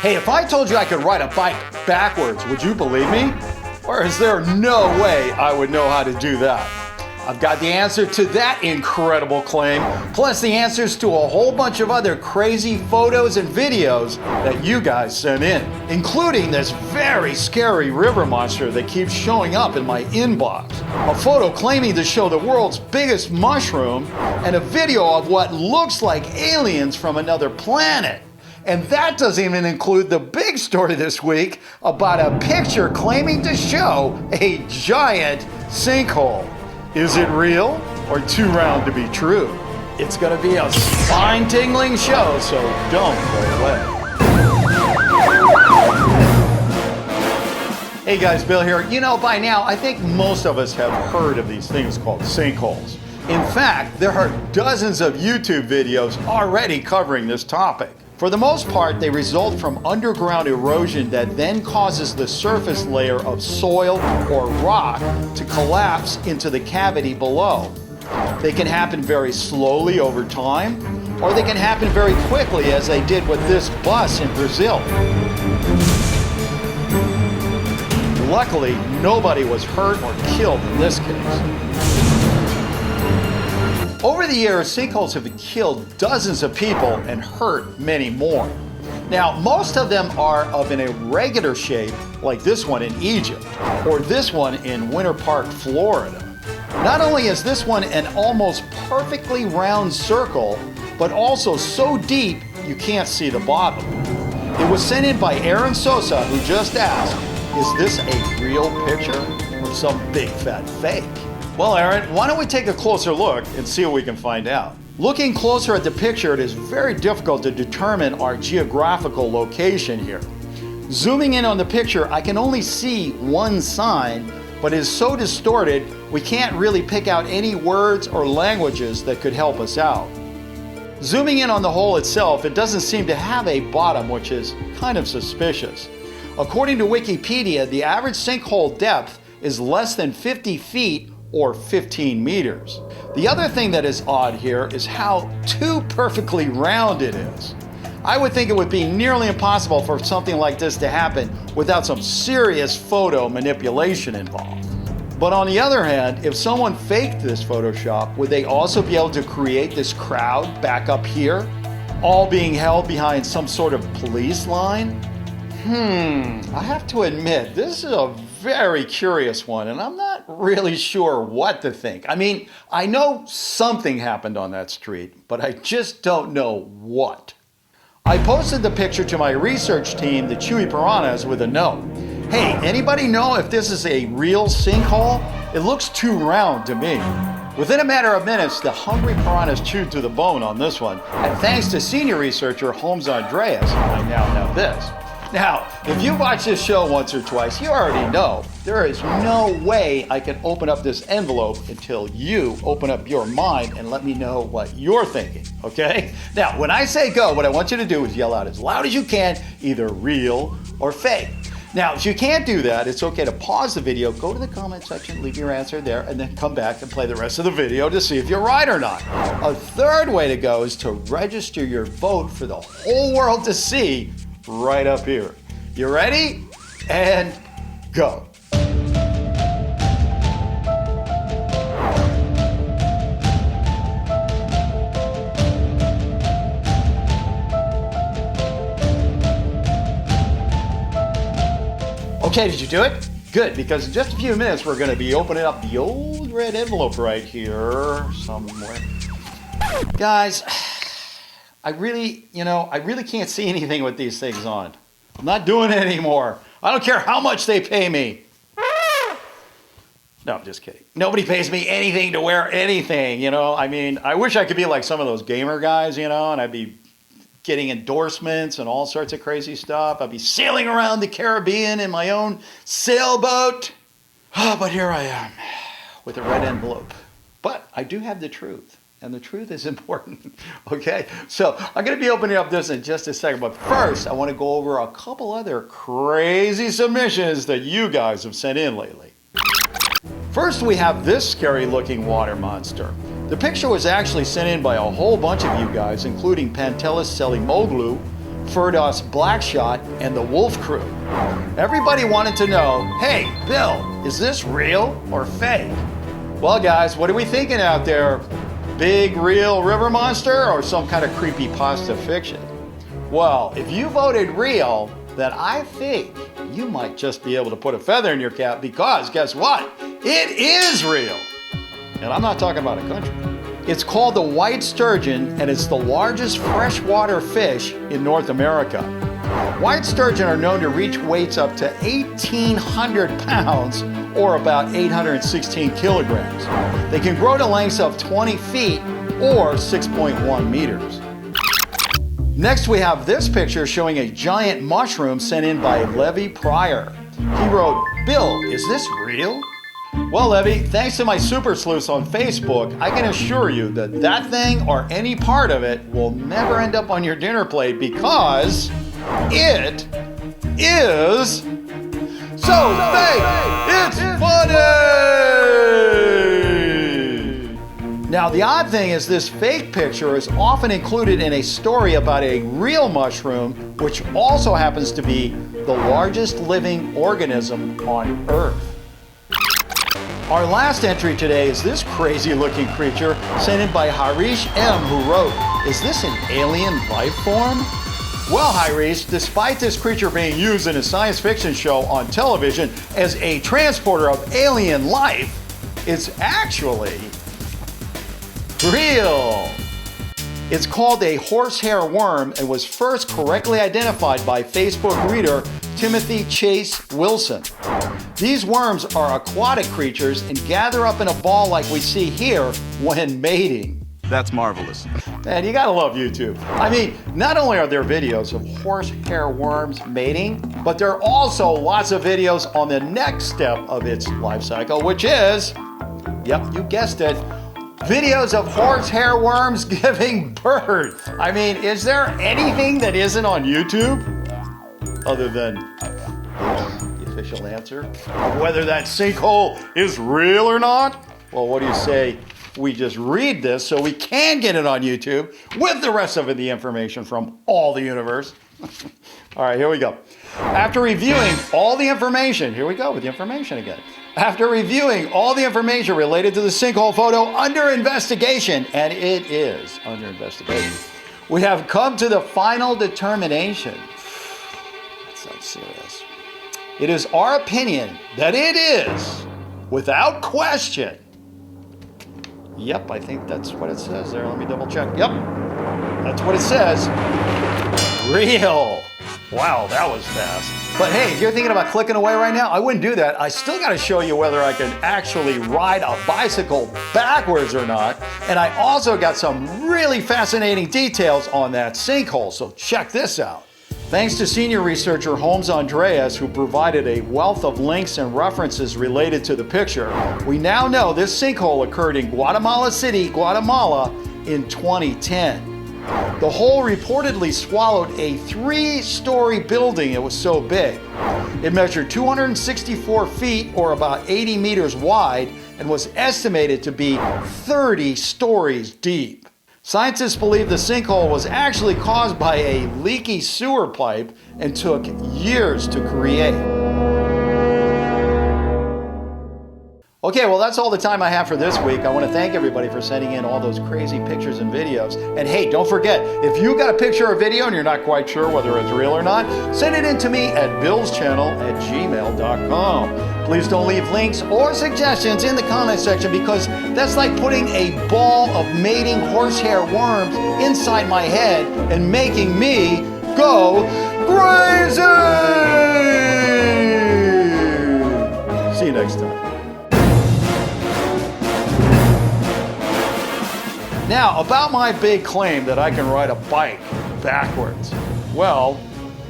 Hey, if I told you I could ride a bike backwards, would you believe me? Or is there no way I would know how to do that? I've got the answer to that incredible claim, plus the answers to a whole bunch of other crazy photos and videos that you guys sent in, including this very scary river monster that keeps showing up in my inbox, a photo claiming to show the world's biggest mushroom, and a video of what looks like aliens from another planet. And that doesn't even include the big story this week about a picture claiming to show a giant sinkhole. Is it real or too round to be true? It's gonna be a spine-tingling show, so don't go away. Hey guys, Bill here. You know, by now, I think most of us have heard of these things called sinkholes. In fact, there are dozens of YouTube videos already covering this topic. For the most part, they result from underground erosion that then causes the surface layer of soil or rock to collapse into the cavity below. They can happen very slowly over time, or they can happen very quickly, as they did with this bus in Brazil. Luckily, nobody was hurt or killed in this case. Over the years, sinkholes have killed dozens of people and hurt many more. Now, most of them are of an irregular shape, like this one in Egypt, or this one in Winter Park, Florida. Not only is this one an almost perfectly round circle, but also so deep you can't see the bottom. It was sent in by Aaron Sosa, who just asked, is this a real picture or some big fat fake? Well, Aaron, why don't we take a closer look and see what we can find out? Looking closer at the picture, it is very difficult to determine our geographical location here. Zooming in on the picture, I can only see one sign, but it is so distorted, we can't really pick out any words or languages that could help us out. Zooming in on the hole itself, it doesn't seem to have a bottom, which is kind of suspicious. According to Wikipedia, the average sinkhole depth is less than 50 feet or 15 meters. The other thing that is odd here is how too perfectly round it is. I would think it would be nearly impossible for something like this to happen without some serious photo manipulation involved. But on the other hand, if someone faked this Photoshop, would they also be able to create this crowd back up here, all being held behind some sort of police line? I have to admit, this is a very curious one, and I'm not really sure what to think. I mean, I know something happened on that street, but I just don't know what. I posted the picture to my research team, the Chewy Piranhas, with a note. Hey, anybody know if this is a real sinkhole? It looks too round to me. Within a matter of minutes, the hungry piranhas chewed to the bone on this one, and thanks to senior researcher Holmes Andreas, I now have this. Now, if you've watched this show once or twice, you already know there is no way I can open up this envelope until you open up your mind and let me know what you're thinking, okay? Now, when I say go, what I want you to do is yell out as loud as you can, either real or fake. Now, if you can't do that, it's okay to pause the video, go to the comment section, leave your answer there, and then come back and play the rest of the video to see if you're right or not. A third way to go is to register your vote for the whole world to see right up here. You ready? And go. Okay, did you do it? Good, because in just a few minutes we're going to be opening up the old red envelope right here somewhere. Guys, I really can't see anything with these things on. I'm not doing it anymore. I don't care how much they pay me. No, I'm just kidding. Nobody pays me anything to wear anything, you know. I mean, I wish I could be like some of those gamer guys, you know, and I'd be getting endorsements and all sorts of crazy stuff. I'd be sailing around the Caribbean in my own sailboat. Oh, but here I am with a red envelope. But I do have the truth. And the truth is important, okay? So I'm going to be opening up this in just a second. But first, I want to go over a couple other crazy submissions that you guys have sent in lately. First, we have this scary looking water monster. The picture was actually sent in by a whole bunch of you guys, including Pantelis Selimoglu, Firdos Blackshot, and the Wolf Crew. Everybody wanted to know, hey, Bill, is this real or fake? Well, guys, what are we thinking out there? Big, real river monster or some kind of creepypasta fiction? Well, if you voted real, then I think you might just be able to put a feather in your cap because guess what? It is real. And I'm not talking about a country. It's called the white sturgeon and it's the largest freshwater fish in North America. White sturgeon are known to reach weights up to 1,800 pounds or about 816 kilograms. They can grow to lengths of 20 feet or 6.1 meters. Next, we have this picture showing a giant mushroom sent in by Levy Pryor. He wrote, Bill, is this real? Well, Levy, thanks to my super sleuths on Facebook, I can assure you that that thing or any part of it will never end up on your dinner plate because it is so fake, it's funny! Now, the odd thing is this fake picture is often included in a story about a real mushroom, which also happens to be the largest living organism on Earth. Our last entry today is this crazy looking creature sent in by Harish M, who wrote, is this an alien life form? Well, Harish, despite this creature being used in a science fiction show on television as a transporter of alien life, it's actually real. It's called a horsehair worm and was first correctly identified by Facebook reader Timothy Chase Wilson. These worms are aquatic creatures and gather up in a ball like we see here when mating. That's marvelous. Man, you gotta love YouTube. I mean, not only are there videos of horsehair worms mating, but there are also lots of videos on the next step of its life cycle, which is, yep, you guessed it, videos of horsehair worms giving birth. I mean, is there anything that isn't on YouTube other than the official answer of whether that sinkhole is real or not? Well, what do you say we just read this so we can get it on YouTube with the rest of the information from all the universe? All right, here we go. After reviewing all the information, here we go with the information again. After reviewing all the information related to the sinkhole photo under investigation, and it is under investigation, we have come to the final determination. That sounds serious. It is our opinion that it is, without question. Yep, I think that's what it says there. Let me double check. Yep, that's what it says. Real. Wow, that was fast. But hey, if you're thinking about clicking away right now, I wouldn't do that. I still got to show you whether I can actually ride a bicycle backwards or not. And I also got some really fascinating details on that sinkhole, so check this out. Thanks to senior researcher Holmes Andreas, who provided a wealth of links and references related to the picture, we now know this sinkhole occurred in Guatemala City, Guatemala in 2010. The hole reportedly swallowed a 3-story building. It was so big. It measured 264 feet or about 80 meters wide and was estimated to be 30 stories deep. Scientists believe the sinkhole was actually caused by a leaky sewer pipe and took years to create. Okay, well, that's all the time I have for this week. I want to thank everybody for sending in all those crazy pictures and videos. And hey, don't forget, if you got a picture or video and you're not quite sure whether it's real or not, send it in to me at billschannel@gmail.com. Please don't leave links or suggestions in the comment section because that's like putting a ball of mating horsehair worms inside my head and making me go crazy! See you next time. Now, about my big claim that I can ride a bike backwards. Well,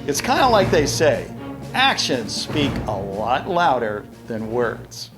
it's kind of like they say, actions speak a lot louder than words.